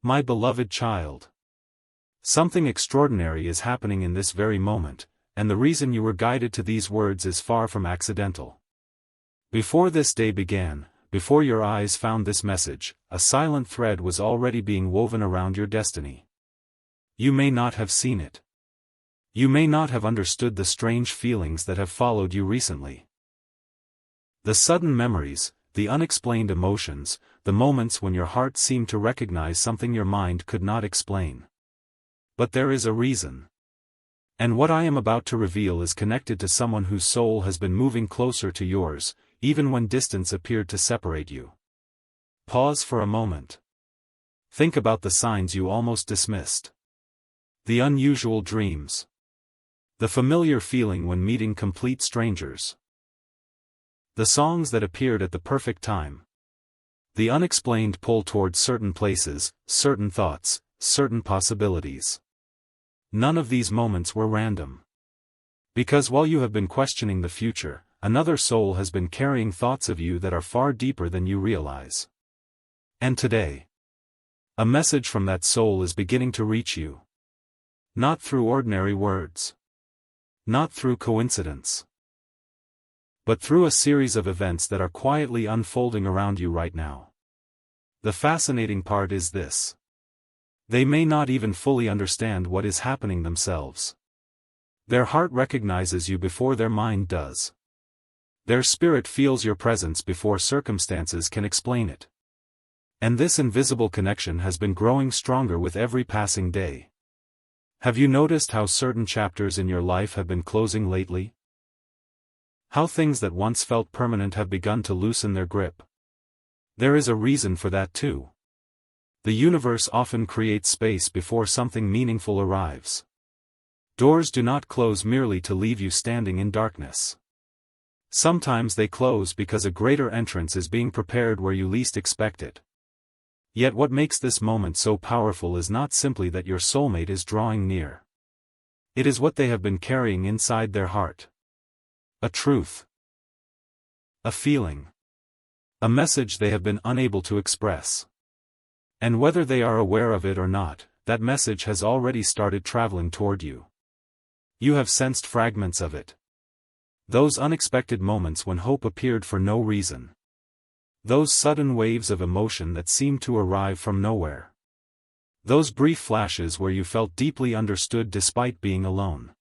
My beloved child. Something extraordinary is happening in this very moment, and the reason you were guided to these words is far from accidental. Before this day began, before your eyes found this message, a silent thread was already being woven around your destiny. You may not have seen it. You may not have understood the strange feelings that have followed you recently. The sudden memories, the unexplained emotions, the moments when your heart seemed to recognize something your mind could not explain. But there is a reason. And what I am about to reveal is connected to someone whose soul has been moving closer to yours, even when distance appeared to separate you. Pause for a moment. Think about the signs you almost dismissed. The unusual dreams. The familiar feeling when meeting complete strangers. The songs that appeared at the perfect time. The unexplained pull towards certain places, certain thoughts, certain possibilities. None of these moments were random. Because while you have been questioning the future, another soul has been carrying thoughts of you that are far deeper than you realize. And today, a message from that soul is beginning to reach you. Not through ordinary words. Not through coincidence. But through a series of events that are quietly unfolding around you right now. The fascinating part is this. They may not even fully understand what is happening themselves. Their heart recognizes you before their mind does. Their spirit feels your presence before circumstances can explain it. And this invisible connection has been growing stronger with every passing day. Have you noticed how certain chapters in your life have been closing lately? How things that once felt permanent have begun to loosen their grip? There is a reason for that too. The universe often creates space before something meaningful arrives. Doors do not close merely to leave you standing in darkness. Sometimes they close because a greater entrance is being prepared where you least expect it. Yet what makes this moment so powerful is not simply that your soulmate is drawing near. It is what they have been carrying inside their heart. A truth. A feeling. A message they have been unable to express. And whether they are aware of it or not, that message has already started traveling toward you. You have sensed fragments of it. Those unexpected moments when hope appeared for no reason. Those sudden waves of emotion that seemed to arrive from nowhere. Those brief flashes where you felt deeply understood despite being alone.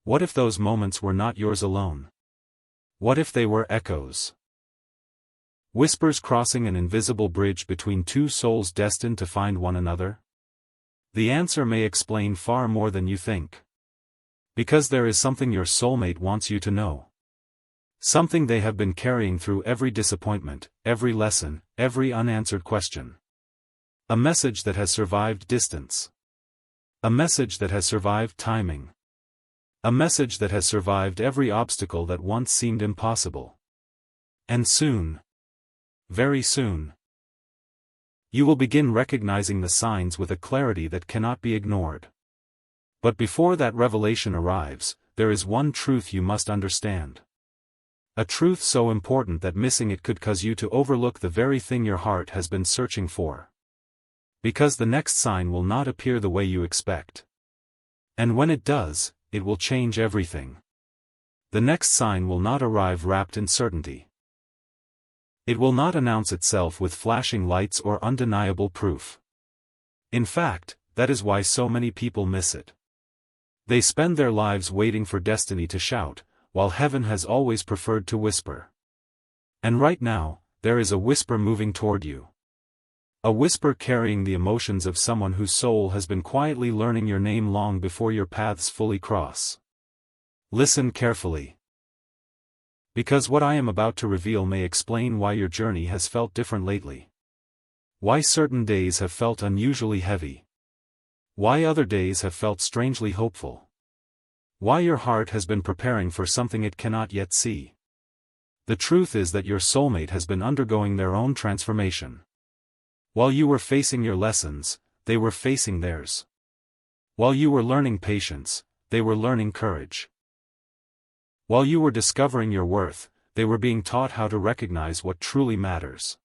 What if those moments were not yours alone? What if they were echoes? Whispers crossing an invisible bridge between two souls destined to find one another? The answer may explain far more than you think. Because there is something your soulmate wants you to know. Something they have been carrying through every disappointment, every lesson, every unanswered question. A message that has survived distance. A message that has survived timing. A message that has survived every obstacle that once seemed impossible. And soon, very soon, you will begin recognizing the signs with a clarity that cannot be ignored. But before that revelation arrives, there is one truth you must understand. A truth so important that missing it could cause you to overlook the very thing your heart has been searching for. Because the next sign will not appear the way you expect. And when it does, it will change everything. The next sign will not arrive wrapped in certainty. It will not announce itself with flashing lights or undeniable proof. In fact, that is why so many people miss it. They spend their lives waiting for destiny to shout, while heaven has always preferred to whisper. And right now, there is a whisper moving toward you. A whisper carrying the emotions of someone whose soul has been quietly learning your name long before your paths fully cross. Listen carefully. Because what I am about to reveal may explain why your journey has felt different lately. Why certain days have felt unusually heavy. Why other days have felt strangely hopeful. Why your heart has been preparing for something it cannot yet see. The truth is that your soulmate has been undergoing their own transformation. While you were facing your lessons, they were facing theirs. While you were learning patience, they were learning courage. While you were discovering your worth, they were being taught how to recognize what truly matters.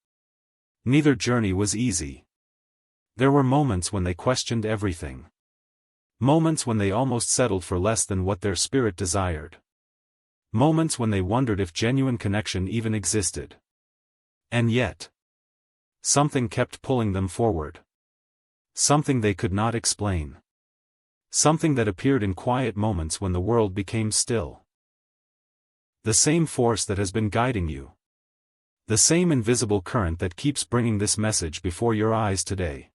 Neither journey was easy. There were moments when they questioned everything. Moments when they almost settled for less than what their spirit desired. Moments when they wondered if genuine connection even existed. And yet, something kept pulling them forward. Something they could not explain. Something that appeared in quiet moments when the world became still. The same force that has been guiding you. The same invisible current that keeps bringing this message before your eyes today.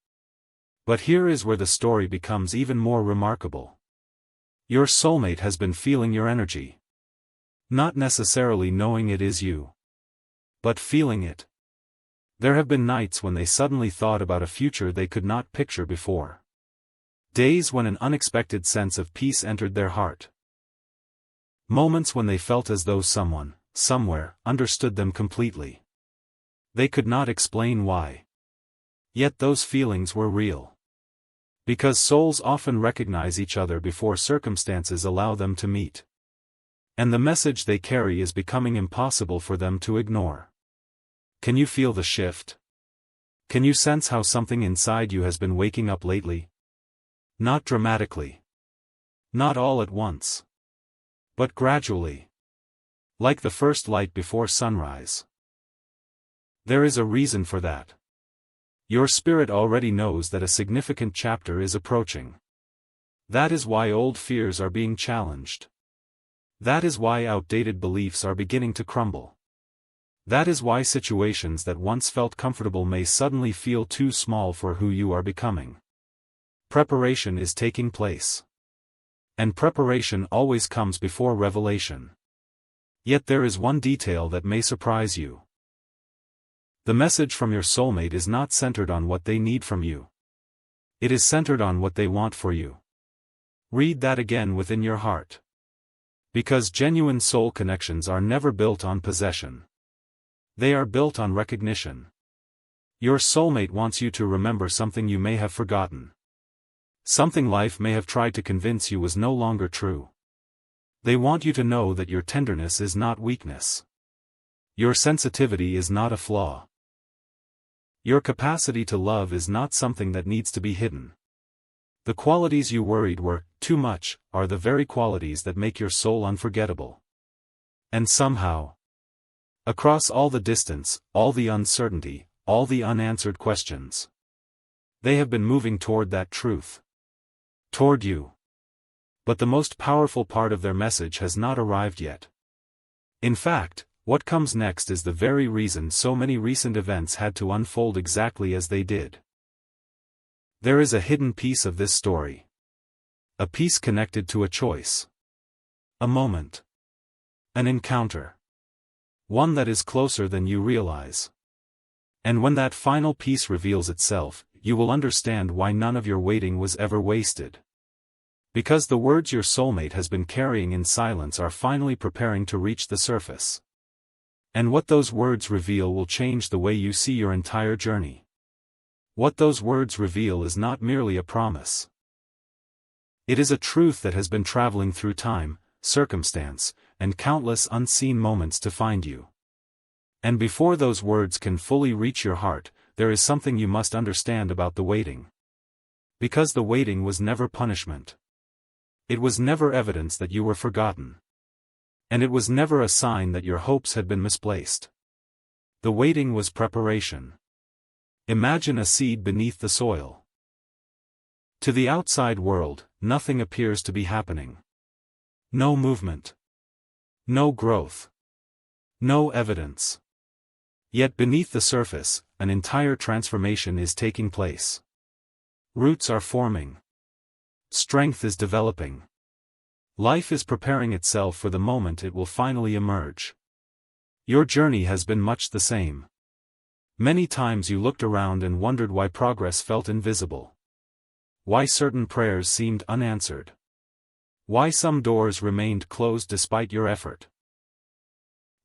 But here is where the story becomes even more remarkable. Your soulmate has been feeling your energy. Not necessarily knowing it is you, but feeling it. There have been nights when they suddenly thought about a future they could not picture before. Days when an unexpected sense of peace entered their heart. Moments when they felt as though someone, somewhere, understood them completely. They could not explain why. Yet those feelings were real. Because souls often recognize each other before circumstances allow them to meet. And the message they carry is becoming impossible for them to ignore. Can you feel the shift? Can you sense how something inside you has been waking up lately? Not dramatically. Not all at once. But gradually. Like the first light before sunrise. There is a reason for that. Your spirit already knows that a significant chapter is approaching. That is why old fears are being challenged. That is why outdated beliefs are beginning to crumble. That is why situations that once felt comfortable may suddenly feel too small for who you are becoming. Preparation is taking place. And preparation always comes before revelation. Yet there is one detail that may surprise you. The message from your soulmate is not centered on what they need from you. It is centered on what they want for you. Read that again within your heart. Because genuine soul connections are never built on possession. They are built on recognition. Your soulmate wants you to remember something you may have forgotten. Something life may have tried to convince you was no longer true. They want you to know that your tenderness is not weakness. Your sensitivity is not a flaw. Your capacity to love is not something that needs to be hidden. The qualities you worried were too much are the very qualities that make your soul unforgettable. And somehow, across all the distance, all the uncertainty, all the unanswered questions, they have been moving toward that truth. Toward you. But the most powerful part of their message has not arrived yet. In fact, what comes next is the very reason so many recent events had to unfold exactly as they did. There is a hidden piece of this story. A piece connected to a choice. A moment. An encounter. One that is closer than you realize. And when that final piece reveals itself, you will understand why none of your waiting was ever wasted. Because the words your soulmate has been carrying in silence are finally preparing to reach the surface. And what those words reveal will change the way you see your entire journey. What those words reveal is not merely a promise. It is a truth that has been traveling through time, circumstance, and countless unseen moments to find you. And before those words can fully reach your heart, there is something you must understand about the waiting. Because the waiting was never punishment. It was never evidence that you were forgotten. And it was never a sign that your hopes had been misplaced. The waiting was preparation. Imagine a seed beneath the soil. To the outside world, nothing appears to be happening. No movement. No growth. No evidence. Yet beneath the surface, an entire transformation is taking place. Roots are forming. Strength is developing. Life is preparing itself for the moment it will finally emerge. Your journey has been much the same. Many times you looked around and wondered why progress felt invisible. Why certain prayers seemed unanswered. Why some doors remained closed despite your effort.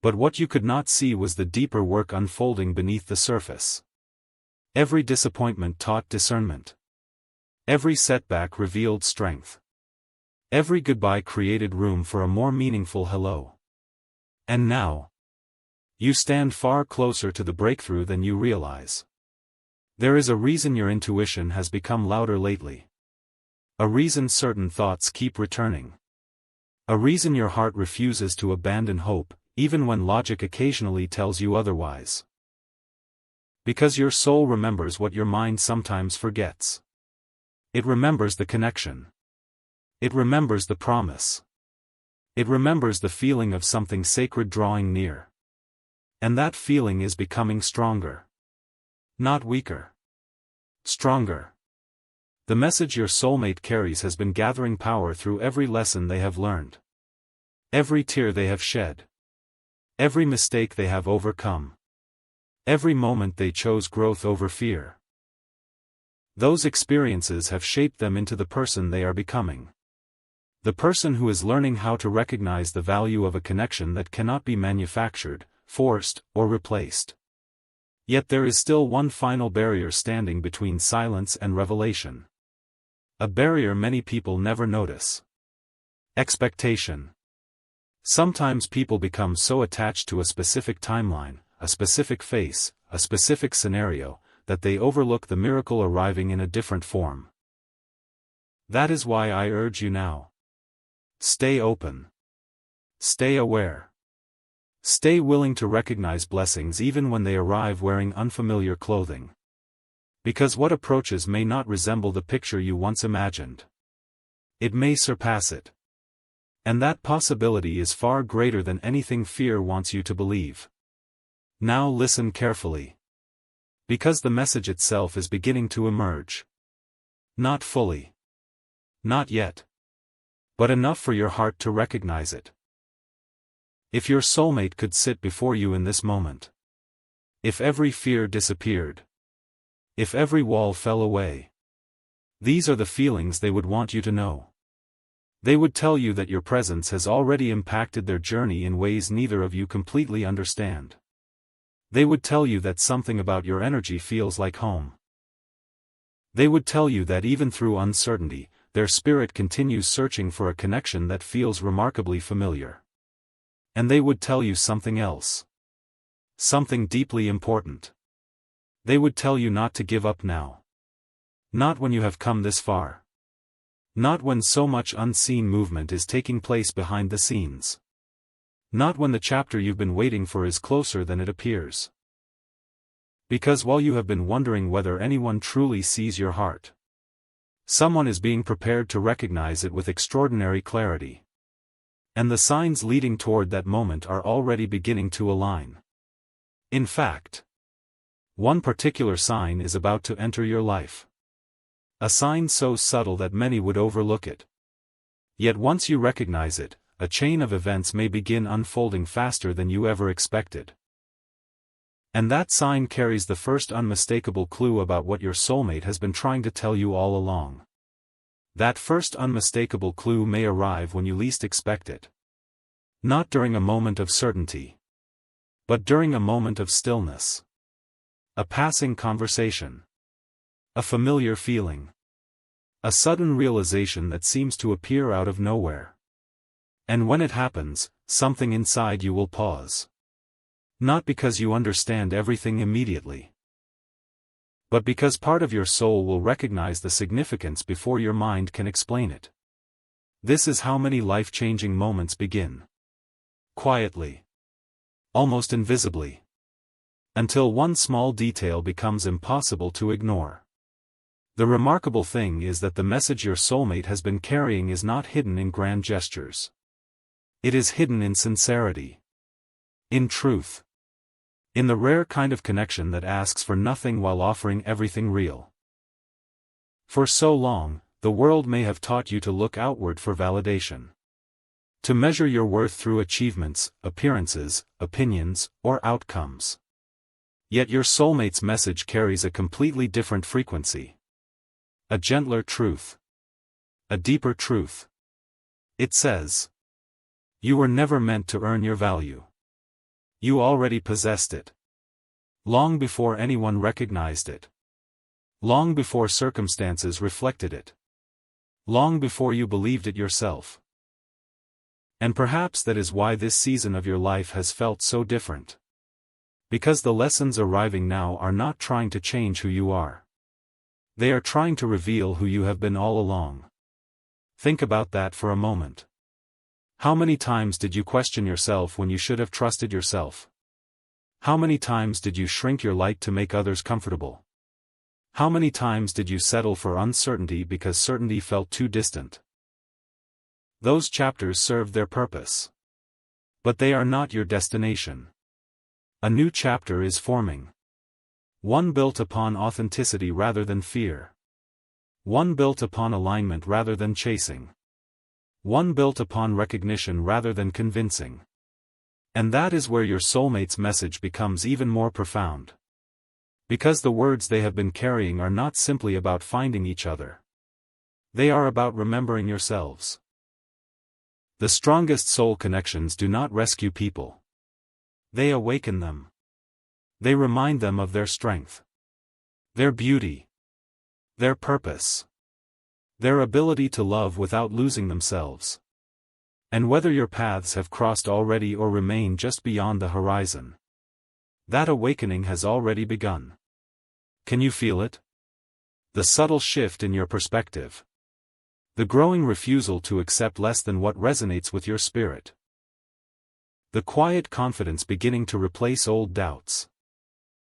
But what you could not see was the deeper work unfolding beneath the surface. Every disappointment taught discernment. Every setback revealed strength. Every goodbye created room for a more meaningful hello. And now, you stand far closer to the breakthrough than you realize. There is a reason your intuition has become louder lately. A reason certain thoughts keep returning. A reason your heart refuses to abandon hope, even when logic occasionally tells you otherwise. Because your soul remembers what your mind sometimes forgets. It remembers the connection. It remembers the promise. It remembers the feeling of something sacred drawing near. And that feeling is becoming stronger. Not weaker. Stronger. The message your soulmate carries has been gathering power through every lesson they have learned. Every tear they have shed. Every mistake they have overcome. Every moment they chose growth over fear. Those experiences have shaped them into the person they are becoming. The person who is learning how to recognize the value of a connection that cannot be manufactured, forced, or replaced. Yet there is still one final barrier standing between silence and revelation. A barrier many people never notice. Expectation. Sometimes people become so attached to a specific timeline, a specific face, a specific scenario, that they overlook the miracle arriving in a different form. That is why I urge you now. Stay open. Stay aware. Stay willing to recognize blessings even when they arrive wearing unfamiliar clothing. Because what approaches may not resemble the picture you once imagined. It may surpass it. And that possibility is far greater than anything fear wants you to believe. Now listen carefully. Because the message itself is beginning to emerge. Not fully. Not yet. But enough for your heart to recognize it. If your soulmate could sit before you in this moment. If every fear disappeared. If every wall fell away. These are the feelings they would want you to know. They would tell you that your presence has already impacted their journey in ways neither of you completely understand. They would tell you that something about your energy feels like home. They would tell you that even through uncertainty, their spirit continues searching for a connection that feels remarkably familiar. And they would tell you something else. Something deeply important. They would tell you not to give up now. Not when you have come this far. Not when so much unseen movement is taking place behind the scenes. Not when the chapter you've been waiting for is closer than it appears. Because while you have been wondering whether anyone truly sees your heart, someone is being prepared to recognize it with extraordinary clarity. And the signs leading toward that moment are already beginning to align. In fact, one particular sign is about to enter your life. A sign so subtle that many would overlook it. Yet once you recognize it, a chain of events may begin unfolding faster than you ever expected. And that sign carries the first unmistakable clue about what your soulmate has been trying to tell you all along. That first unmistakable clue may arrive when you least expect it. Not during a moment of certainty. But during a moment of stillness. A passing conversation. A familiar feeling. A sudden realization that seems to appear out of nowhere. And when it happens, something inside you will pause. Not because you understand everything immediately. But because part of your soul will recognize the significance before your mind can explain it. This is how many life-changing moments begin. Quietly. Almost invisibly. Until one small detail becomes impossible to ignore. The remarkable thing is that the message your soulmate has been carrying is not hidden in grand gestures. It is hidden in sincerity. In truth. In the rare kind of connection that asks for nothing while offering everything real. For so long, the world may have taught you to look outward for validation. To measure your worth through achievements, appearances, opinions, or outcomes. Yet your soulmate's message carries a completely different frequency. A gentler truth. A deeper truth. It says, you were never meant to earn your value. You already possessed it. Long before anyone recognized it. Long before circumstances reflected it. Long before you believed it yourself. And perhaps that is why this season of your life has felt so different. Because the lessons arriving now are not trying to change who you are. They are trying to reveal who you have been all along. Think about that for a moment. How many times did you question yourself when you should have trusted yourself? How many times did you shrink your light to make others comfortable? How many times did you settle for uncertainty because certainty felt too distant? Those chapters served their purpose. But they are not your destination. A new chapter is forming. One built upon authenticity rather than fear. One built upon alignment rather than chasing. One built upon recognition rather than convincing. And that is where your soulmate's message becomes even more profound. Because the words they have been carrying are not simply about finding each other. They are about remembering yourselves. The strongest soul connections do not rescue people. They awaken them. They remind them of their strength, their beauty, their purpose, their ability to love without losing themselves. And whether your paths have crossed already or remain just beyond the horizon, that awakening has already begun. Can you feel it? The subtle shift in your perspective. The growing refusal to accept less than what resonates with your spirit. The quiet confidence beginning to replace old doubts.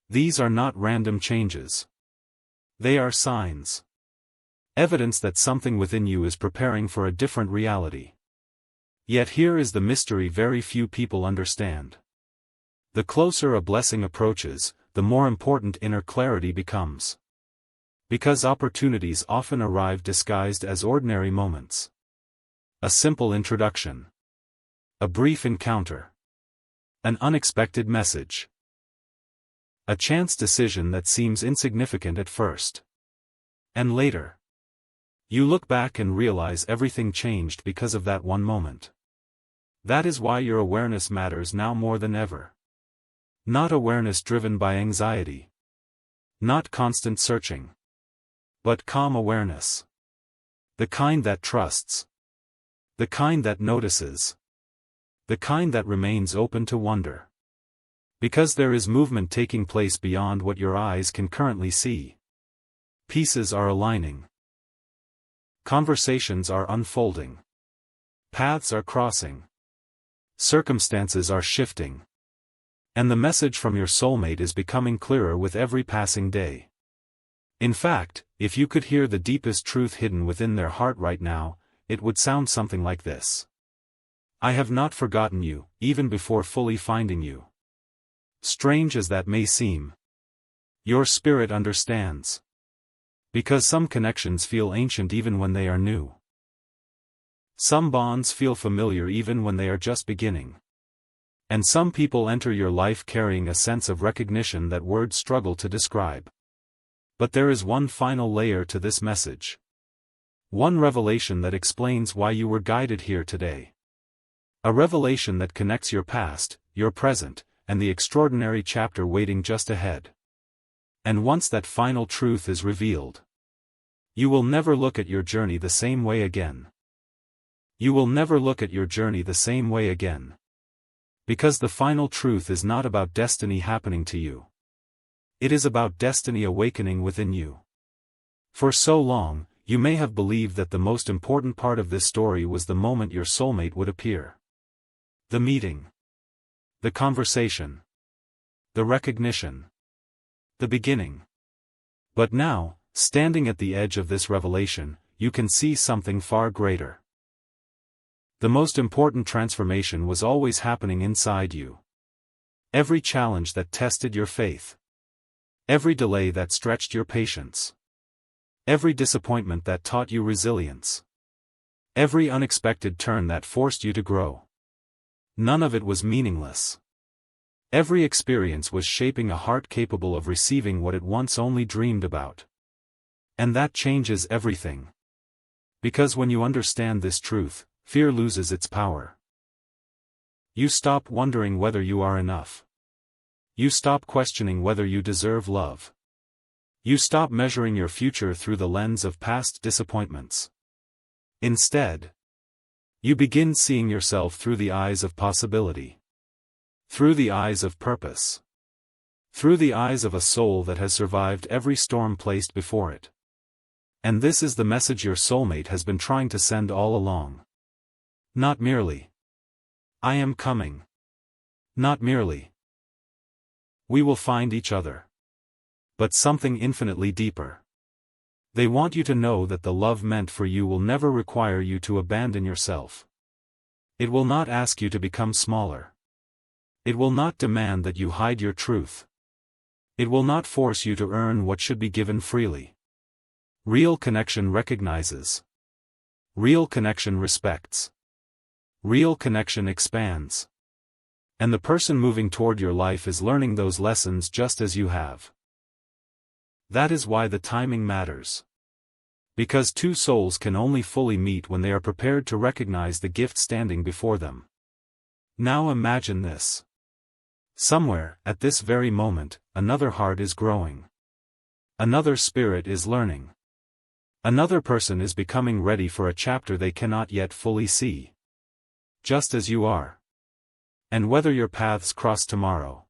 These are not random changes. They are signs. Evidence that something within you is preparing for a different reality. Yet here is the mystery very few people understand. The closer a blessing approaches, the more important inner clarity becomes. Because opportunities often arrive disguised as ordinary moments. A simple introduction. A brief encounter. An unexpected message. A chance decision that seems insignificant at first. And later, you look back and realize everything changed because of that one moment. That is why your awareness matters now more than ever. Not awareness driven by anxiety. Not constant searching. But calm awareness. The kind that trusts. The kind that notices. The kind that remains open to wonder. Because there is movement taking place beyond what your eyes can currently see. Pieces are aligning. Conversations are unfolding. Paths are crossing. Circumstances are shifting. And the message from your soulmate is becoming clearer with every passing day. In fact, if you could hear the deepest truth hidden within their heart right now, it would sound something like this. I have not forgotten you, even before fully finding you. Strange as that may seem. Your spirit understands. Because some connections feel ancient even when they are new. Some bonds feel familiar even when they are just beginning. And some people enter your life carrying a sense of recognition that words struggle to describe. But there is one final layer to this message. One revelation that explains why you were guided here today. A revelation that connects your past, your present, and the extraordinary chapter waiting just ahead. And once that final truth is revealed, you will never look at your journey the same way again. You will never look at your journey the same way again. Because the final truth is not about destiny happening to you. It is about destiny awakening within you. For so long, you may have believed that the most important part of this story was the moment your soulmate would appear. The meeting. The conversation. The recognition. The beginning. But now, standing at the edge of this revelation, you can see something far greater. The most important transformation was always happening inside you. Every challenge that tested your faith. Every delay that stretched your patience. Every disappointment that taught you resilience. Every unexpected turn that forced you to grow. None of it was meaningless. Every experience was shaping a heart capable of receiving what it once only dreamed about. And that changes everything. Because when you understand this truth, fear loses its power. You stop wondering whether you are enough. You stop questioning whether you deserve love. You stop measuring your future through the lens of past disappointments. Instead, you begin seeing yourself through the eyes of possibility. Through the eyes of purpose. through the eyes of a soul that has survived every storm placed before it. And this is the message your soulmate has been trying to send all along. Not merely, "I am coming." Not merely, "We will find each other." But something infinitely deeper. They want you to know that the love meant for you will never require you to abandon yourself. It will not ask you to become smaller. It will not demand that you hide your truth. It will not force you to earn what should be given freely. Real connection recognizes. Real connection respects. Real connection expands. And the person moving toward your life is learning those lessons just as you have. That is why the timing matters. Because two souls can only fully meet when they are prepared to recognize the gift standing before them. Now imagine this. Somewhere, at this very moment, another heart is growing. Another spirit is learning. Another person is becoming ready for a chapter they cannot yet fully see. Just as you are. And whether your paths cross tomorrow,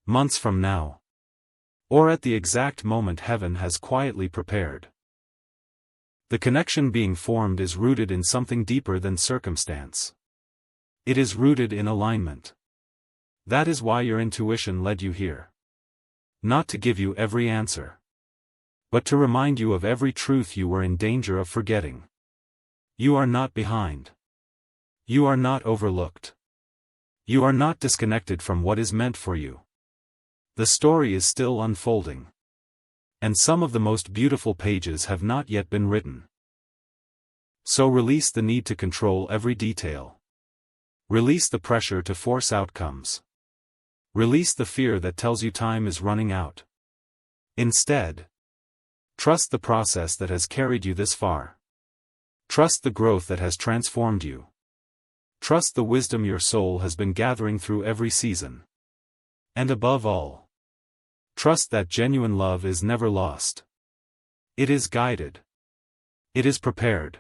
months from now, or at the exact moment heaven has quietly prepared, the connection being formed is rooted in something deeper than circumstance. It is rooted in alignment. That is why your intuition led you here. Not to give you every answer, but to remind you of every truth you were in danger of forgetting. You are not behind. You are not overlooked. You are not disconnected from what is meant for you. The story is still unfolding. And some of the most beautiful pages have not yet been written. So release the need to control every detail. Release the pressure to force outcomes. Release the fear that tells you time is running out. Instead, trust the process that has carried you this far. Trust the growth that has transformed you. Trust the wisdom your soul has been gathering through every season. And above all, trust that genuine love is never lost. It is guided. It is prepared.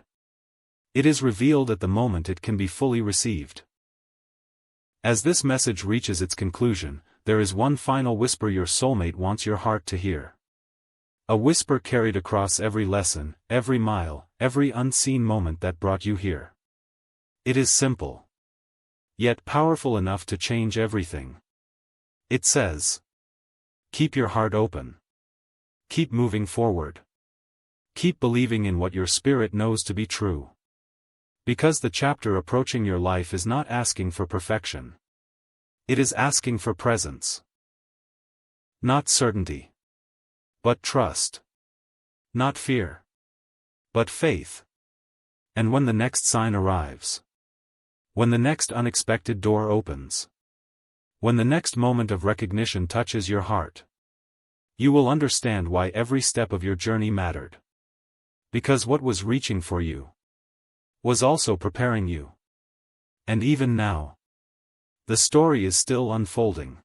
It is revealed at the moment it can be fully received. As this message reaches its conclusion, there is one final whisper your soulmate wants your heart to hear. A whisper carried across every lesson, every mile, every unseen moment that brought you here. It is simple, yet powerful enough to change everything. It says, keep your heart open. Keep moving forward. Keep believing in what your spirit knows to be true. Because the chapter approaching your life is not asking for perfection. It is asking for presence. Not certainty, but trust. Not fear, but faith. And when the next sign arrives, when the next unexpected door opens, when the next moment of recognition touches your heart, you will understand why every step of your journey mattered. Because what was reaching for you was also preparing you. And even now, the story is still unfolding.